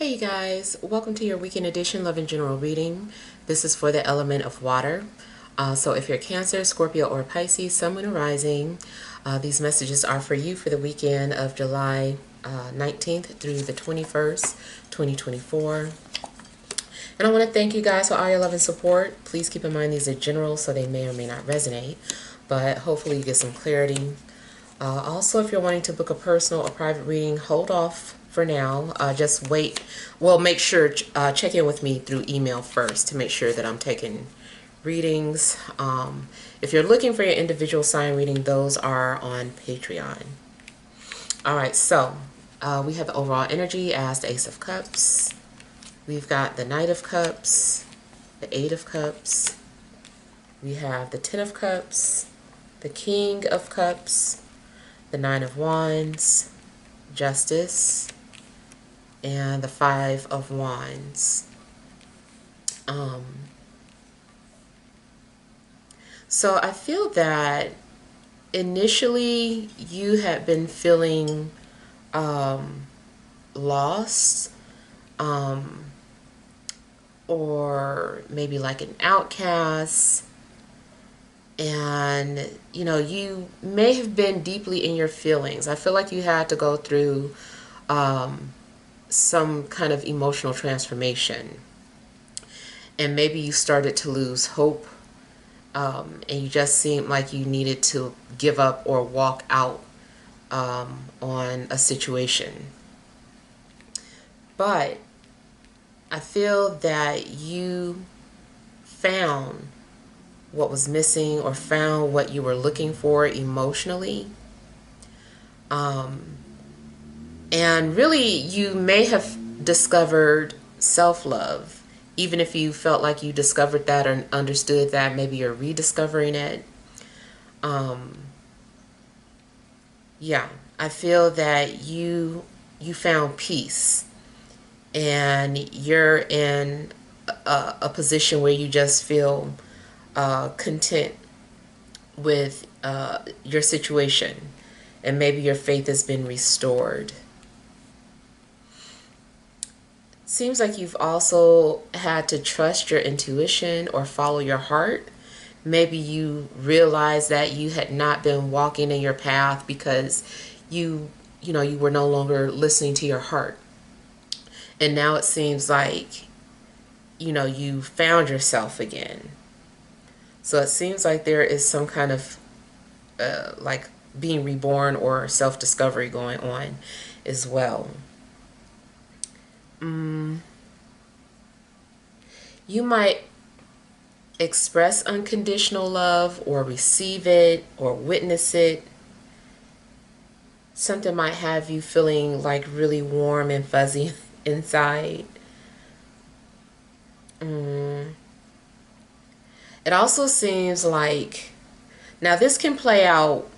Hey you guys, welcome to your weekend edition Love and General reading. This is for the element of water. So if you're Cancer, Scorpio, or Pisces, Sun, Moon, or Rising, these messages are for you for the weekend of July 19th through the 21st, 2024. And I want to thank you guys for all your love and support. Please keep in mind these are general, so they may or may not resonate, but hopefully you get some clarity. Also, if you're wanting to book a personal or private reading, hold off for now. Just wait. Well, make sure check in with me through email first to make sure that I'm taking readings. If you're looking for your individual sign reading, those are on Patreon. All right, so we have the overall energy as the Ace of Cups. We've got the Knight of Cups, the Eight of Cups. We have the Ten of Cups, the King of Cups, the Nine of Wands, Justice, and the Five of Wands. So I feel that initially you had been feeling lost, or maybe like an outcast. And, you know, you may have been deeply in your feelings. I feel like you had to go through some kind of emotional transformation. And maybe you started to lose hope. And you just seemed like you needed to give up or walk out on a situation. But I feel that you found what was missing or found what you were looking for emotionally. And really, you may have discovered self-love. Even if you felt like you discovered that or understood that, maybe you're rediscovering it. Yeah, I feel that you found peace. And you're in a position where you just feel content with your situation, and maybe your faith has been restored. Seems like you've also had to trust your intuition or follow your heart. Maybe you realized that you had not been walking in your path because you were no longer listening to your heart. And now it seems like, you found yourself again. So it seems like there is some kind of like being reborn or self-discovery going on as well. You might express unconditional love or receive it or witness it. Something might have you feeling like really warm and fuzzy inside. It also seems like, now this can play out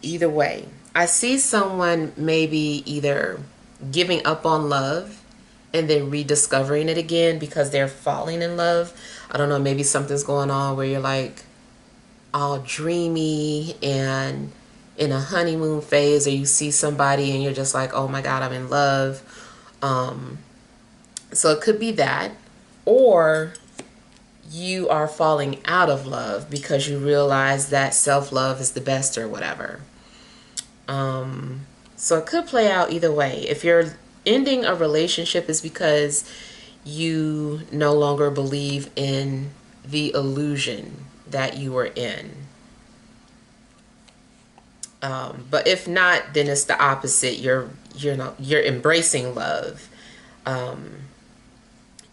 either way. I see someone maybe either giving up on love and then rediscovering it again because they're falling in love. I don't know, maybe something's going on where you're like all dreamy and in a honeymoon phase, or you see somebody and you're just like, oh my God, I'm in love. So it could be that, or you are falling out of love because you realize that self-love is the best or whatever. So it could play out either way. If you're ending a relationship, is because you no longer believe in the illusion that you were in. But if not, then it's the opposite. You're embracing love.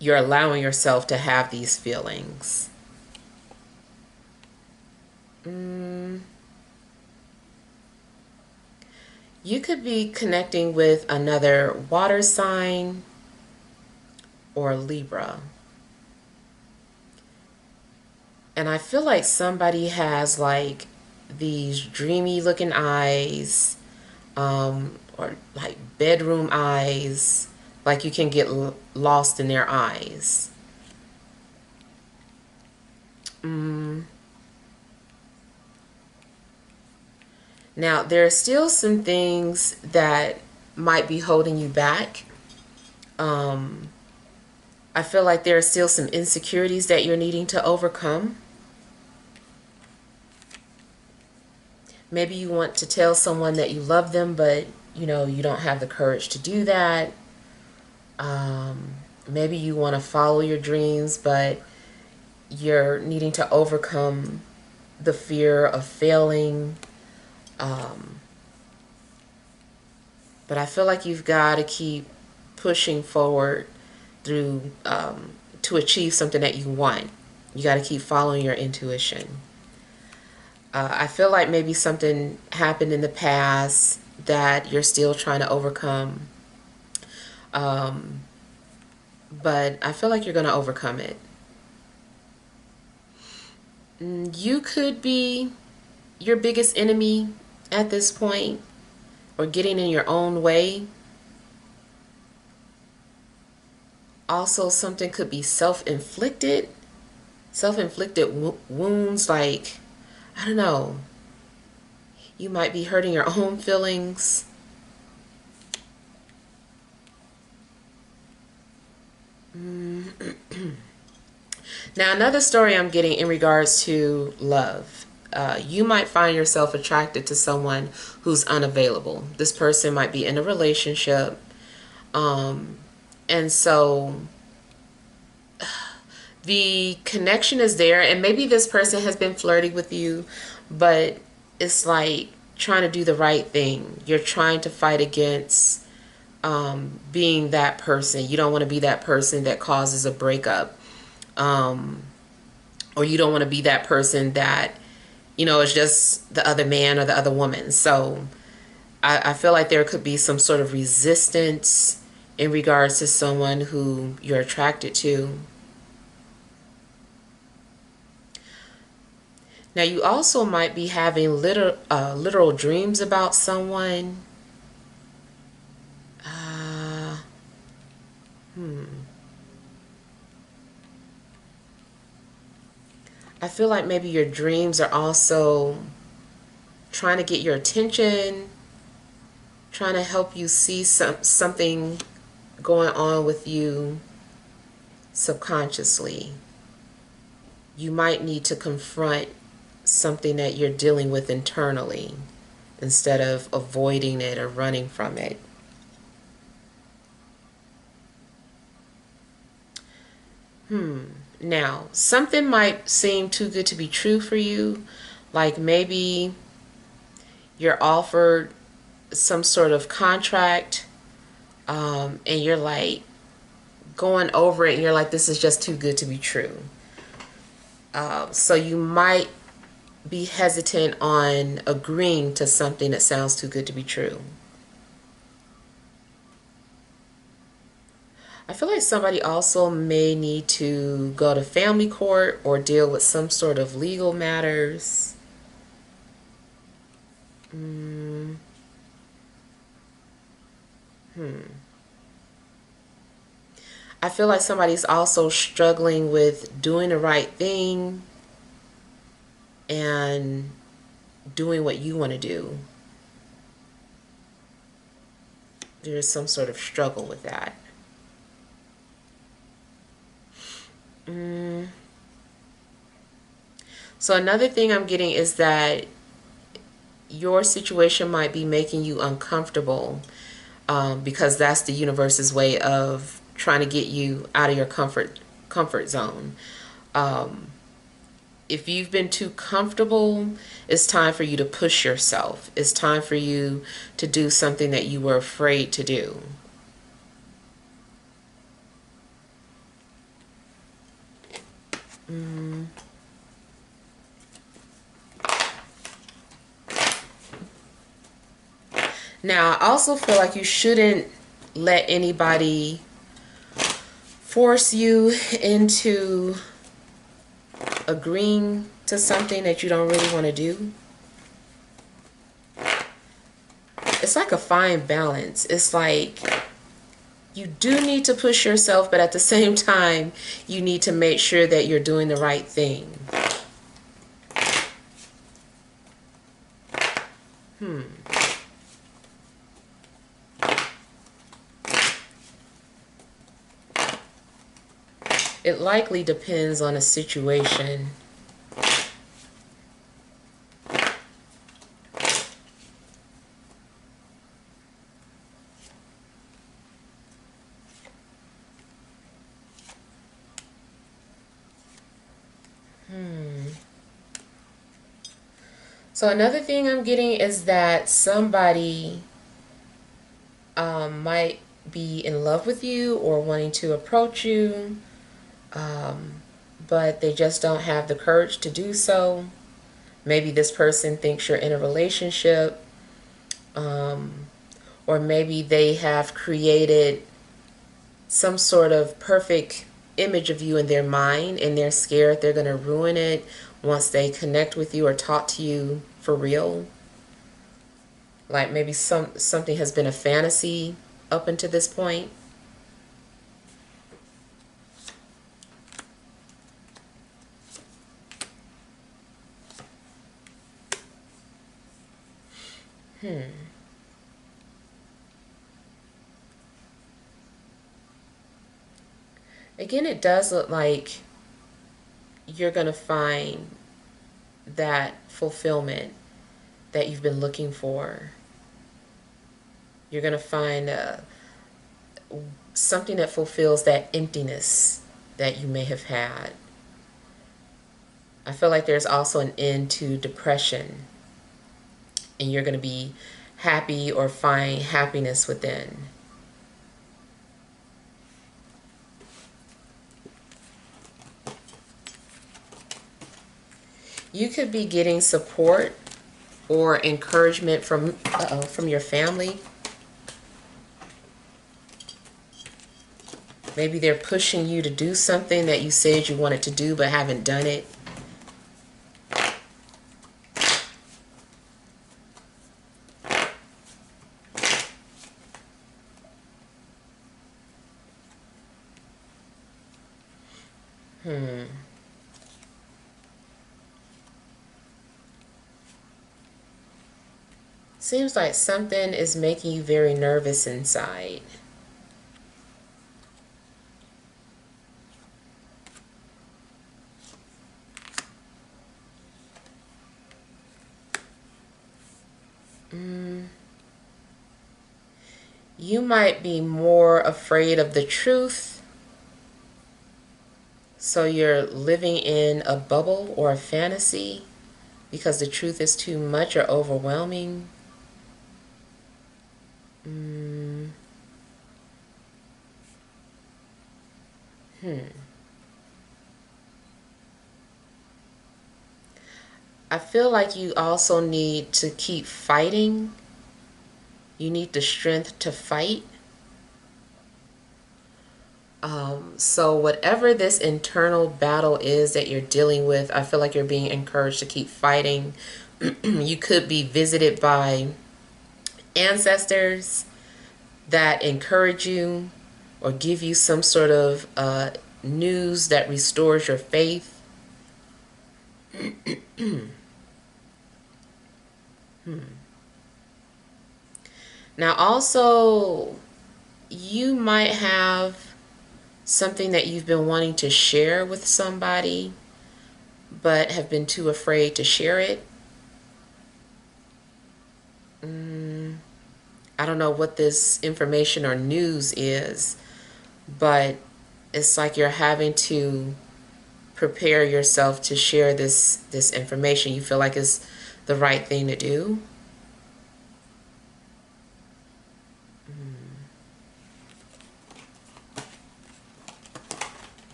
You're allowing yourself to have these feelings. You could be connecting with another water sign or Libra. And I feel like somebody has like these dreamy looking eyes, or like bedroom eyes, like you can get lost in their eyes. Now, there are still some things that might be holding you back. I feel like there are still some insecurities that you're needing to overcome. Maybe you want to tell someone that you love them, but you know, you don't have the courage to do that. Maybe you want to follow your dreams, but you're needing to overcome the fear of failing. But I feel like you've got to keep pushing forward through to achieve something that you want. You got to keep following your intuition. I feel like maybe something happened in the past that you're still trying to overcome. But I feel like you're going to overcome it. You could be your biggest enemy at this point, or getting in your own way. Also, something could be self-inflicted. Self-inflicted wounds, like, I don't know. You might be hurting your own feelings. Now, another story I'm getting in regards to love. You might find yourself attracted to someone who's unavailable. This person might be in a relationship. And so the connection is there, and maybe this person has been flirting with you, but it's like trying to do the right thing. You're trying to fight against being that person. You don't want to be that person that causes a breakup. Or you don't want to be that person that, you know, is just the other man or the other woman. So I feel like there could be some sort of resistance in regards to someone who you're attracted to. Now, you also might be having literal dreams about someone. I feel like maybe your dreams are also trying to get your attention, trying to help you see something going on with you subconsciously. You might need to confront something that you're dealing with internally instead of avoiding it or running from it. Now, something might seem too good to be true for you. Like maybe you're offered some sort of contract, and you're like going over it and you're like, this is just too good to be true. So you might be hesitant on agreeing to something that sounds too good to be true. I feel like somebody also may need to go to family court or deal with some sort of legal matters. I feel like somebody's also struggling with doing the right thing and doing what you want to do. There's some sort of struggle with that. So another thing I'm getting is that your situation might be making you uncomfortable, because that's the universe's way of trying to get you out of your comfort zone. If you've been too comfortable, it's time for you to push yourself. It's time for you to do something that you were afraid to do. Now, I also feel like you shouldn't let anybody force you into agreeing to something that you don't really want to do. It's like a fine balance. It's like you do need to push yourself, but at the same time, you need to make sure that you're doing the right thing. It likely depends on a situation. So another thing I'm getting is that somebody might be in love with you or wanting to approach you, but they just don't have the courage to do so. Maybe this person thinks you're in a relationship, or maybe they have created some sort of perfect image of you in their mind and they're scared they're going to ruin it once they connect with you or talk to you for real. Like maybe something has been a fantasy up until this point. Again, it does look like you're going to find that fulfillment that you've been looking for. You're going to find something that fulfills that emptiness that you may have had. I feel like there's also an end to depression, and you're going to be happy or find happiness within. You could be getting support or encouragement from your family. Maybe they're pushing you to do something that you said you wanted to do but haven't done it. Seems like something is making you very nervous inside. You might be more afraid of the truth, so you're living in a bubble or a fantasy because the truth is too much or overwhelming. I feel like you also need to keep fighting. You need the strength to fight. So whatever this internal battle is that you're dealing with, I feel like you're being encouraged to keep fighting. You could be visited by ancestors that encourage you or give you some sort of news that restores your faith. Now also, you might have something that you've been wanting to share with somebody but have been too afraid to share it. I don't know what this information or news is, but it's like you're having to prepare yourself to share this information. You feel like it's the right thing to do.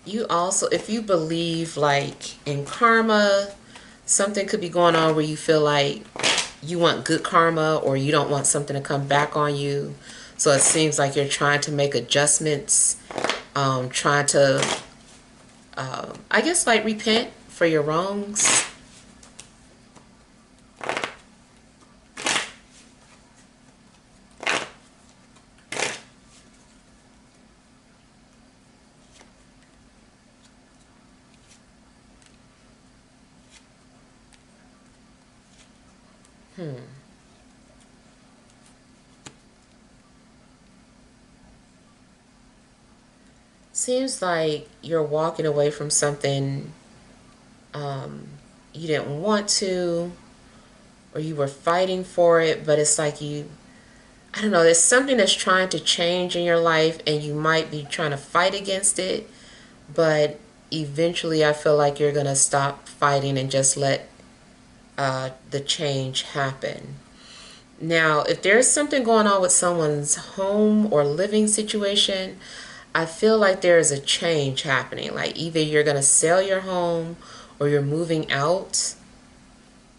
You also, if you believe like in karma, something could be going on where you feel like you want good karma or you don't want something to come back on you. So it seems like you're trying to make adjustments, trying to, I guess, like repent for your wrongs. Seems like you're walking away from something you didn't want to, or you were fighting for it, but it's like I don't know, there's something that's trying to change in your life and you might be trying to fight against it, but eventually I feel like you're going to stop fighting and just let the change happen. Now, if there's something going on with someone's home or living situation, I feel like there is a change happening. Like either you're going to sell your home or you're moving out.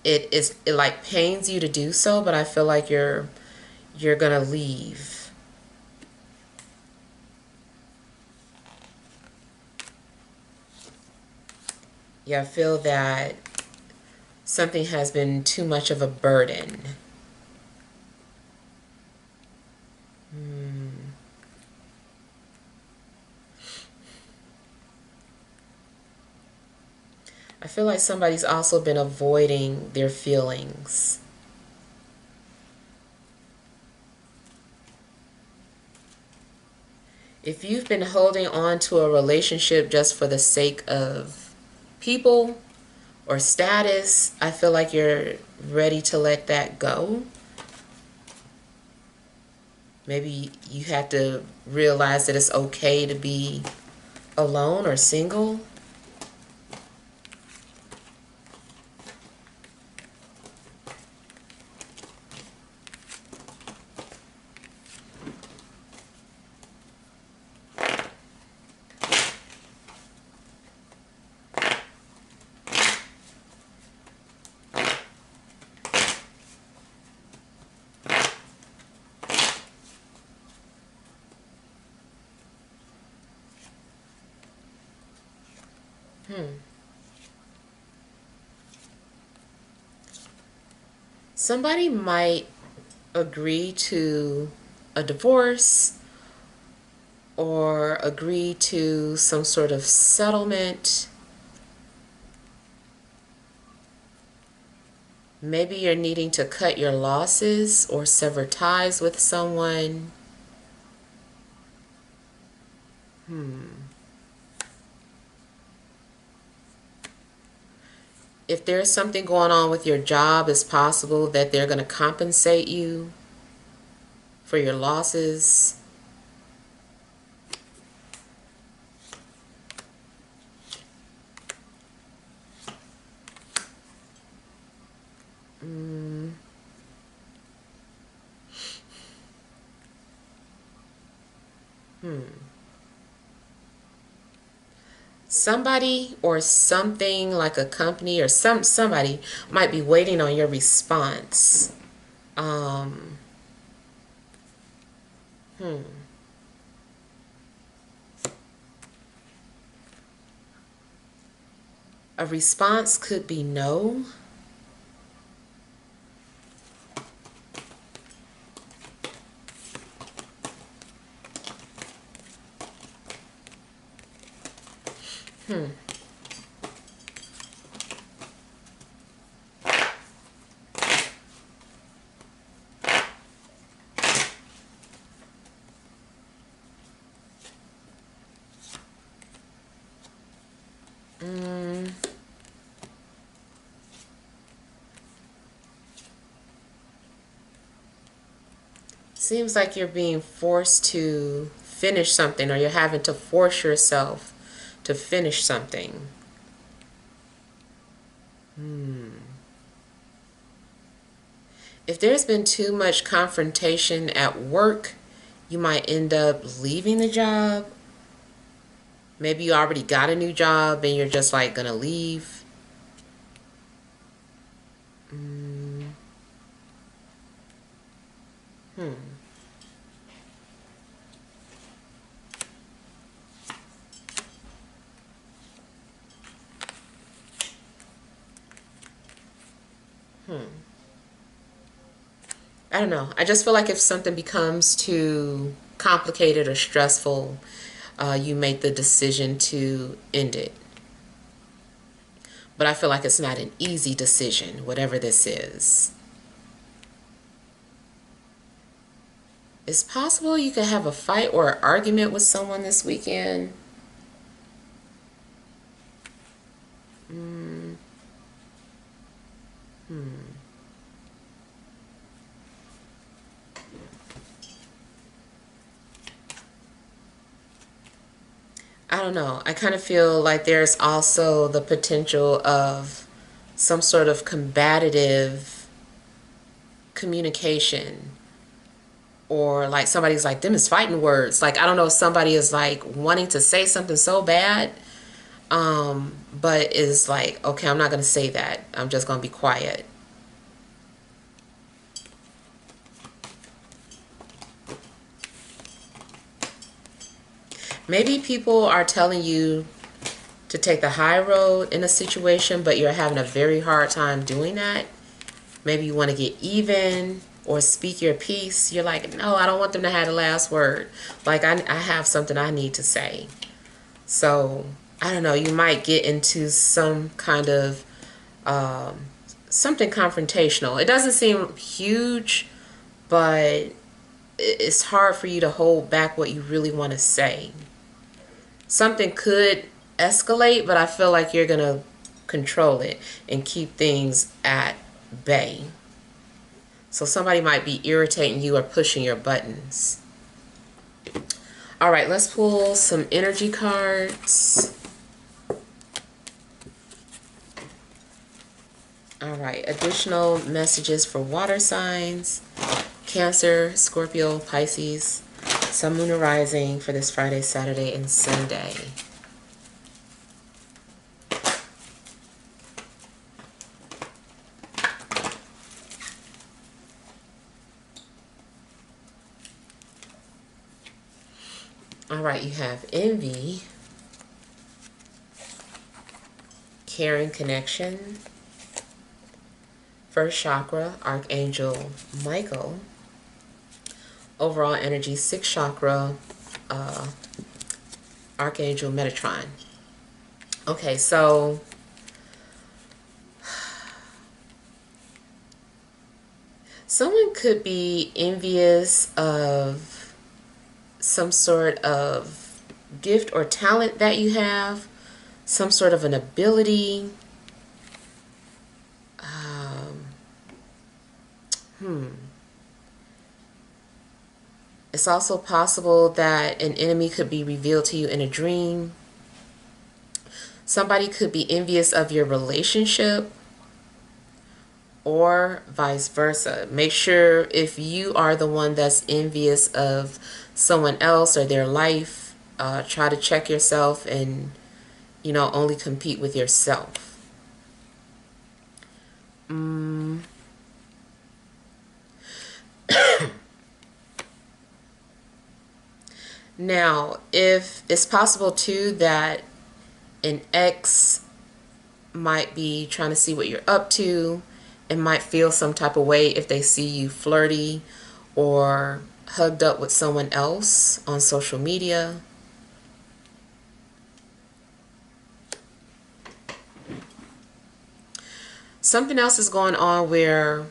It like pains you to do so, but I feel like you're going to leave. Yeah, I feel that something has been too much of a burden. I feel like somebody's also been avoiding their feelings. If you've been holding on to a relationship just for the sake of people or status, I feel like you're ready to let that go. Maybe you have to realize that it's okay to be alone or single. Somebody might agree to a divorce or agree to some sort of settlement. Maybe you're needing to cut your losses or sever ties with someone. If there's something going on with your job, it's possible that they're going to compensate you for your losses. Somebody or something like a company or somebody might be waiting on your response. Um, a response could be no. Seems like you're being forced to finish something or you're having to force yourself to finish something. If there's been too much confrontation at work, you might end up leaving the job. Maybe you already got a new job and you're just like gonna leave. I don't know. I just feel like if something becomes too complicated or stressful, you make the decision to end it. But I feel like it's not an easy decision, whatever this is. It's possible you could have a fight or an argument with someone this weekend. I don't know. I kind of feel like there's also the potential of some sort of combative communication, or like somebody's like, them is fighting words. Like, I don't know if somebody is like wanting to say something so bad, but is like, okay, I'm not going to say that. I'm just going to be quiet. Maybe people are telling you to take the high road in a situation, but you're having a very hard time doing that. Maybe you want to get even or speak your piece. You're like, no, I don't want them to have the last word. Like, I have something I need to say. So, I don't know, you might get into some kind of something confrontational. It doesn't seem huge, but it's hard for you to hold back what you really want to say. Something could escalate, but I feel like you're going to control it and keep things at bay. So somebody might be irritating you or pushing your buttons. All right, let's pull some energy cards. All right, additional messages for water signs: Cancer, Scorpio, Pisces, Sun, Moon, or Rising for this Friday, Saturday, and Sunday. All right, you have envy, caring connection, first chakra, Archangel Michael, overall energy, sixth chakra, Archangel Metatron. Okay, so someone could be envious of some sort of gift or talent that you have, some sort of an ability. It's also possible that an enemy could be revealed to you in a dream. Somebody could be envious of your relationship, or vice versa. Make sure if you are the one that's envious of someone else or their life, try to check yourself and, only compete with yourself. Now, if it's possible too that an ex might be trying to see what you're up to and might feel some type of way if they see you flirty or hugged up with someone else on social media. Something else is going on where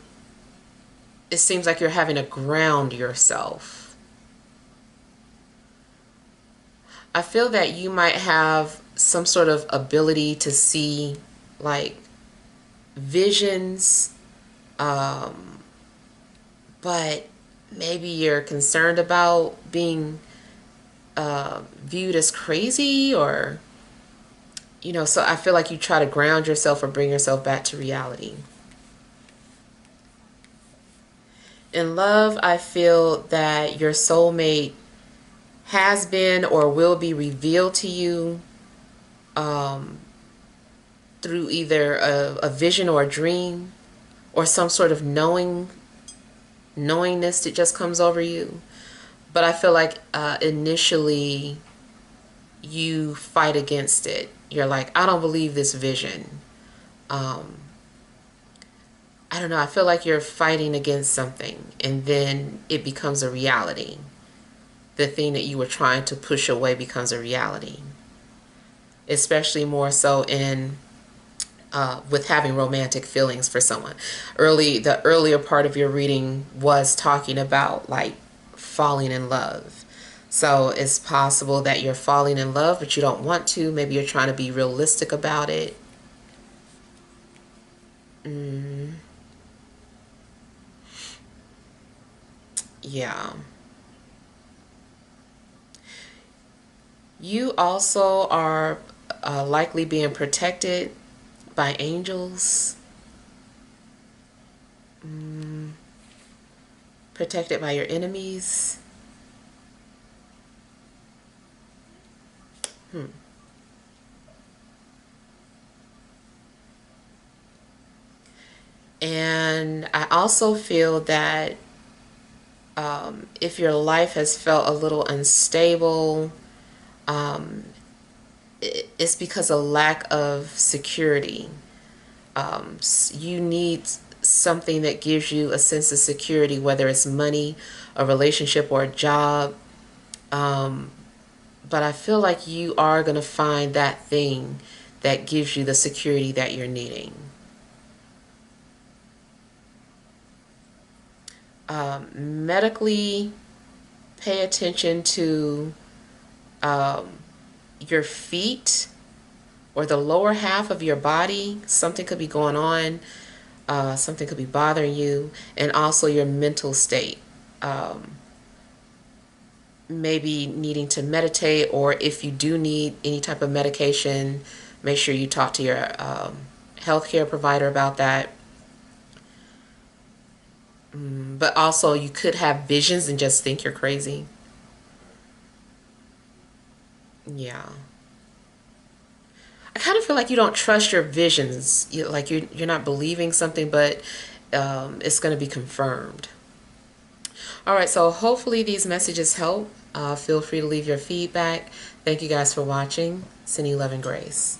it seems like you're having to ground yourself. I feel that you might have some sort of ability to see like visions, but maybe you're concerned about being viewed as crazy, or so I feel like you try to ground yourself or bring yourself back to reality. In love, I feel that your soulmate has been or will be revealed to you through either a vision or a dream, or some sort of knowingness that just comes over you. But I feel like initially you fight against it. You're like, I don't believe this vision. I don't know. I feel like you're fighting against something, and then it becomes a reality. The thing that you were trying to push away becomes a reality. Especially more so in with having romantic feelings for someone. The earlier part of your reading was talking about like falling in love. So it's possible that you're falling in love, but you don't want to. Maybe you're trying to be realistic about it. Yeah. You also are likely being protected by angels, protected by your enemies. And I also feel that if your life has felt a little unstable, it's because of lack of security. You need something that gives you a sense of security, whether it's money, a relationship, or a job. But I feel like you are going to find that thing that gives you the security that you're needing. Medically, pay attention to your feet or the lower half of your body. Something could be going on. Something could be bothering you. And also your mental state. Maybe needing to meditate, or if you do need any type of medication, make sure you talk to your healthcare provider about that. But also, you could have visions and just think you're crazy. Yeah. I kind of feel like you don't trust your visions. Like you're not believing something, but it's going to be confirmed. All right, so hopefully these messages help. Feel free to leave your feedback. Thank you guys for watching. Sending love and grace.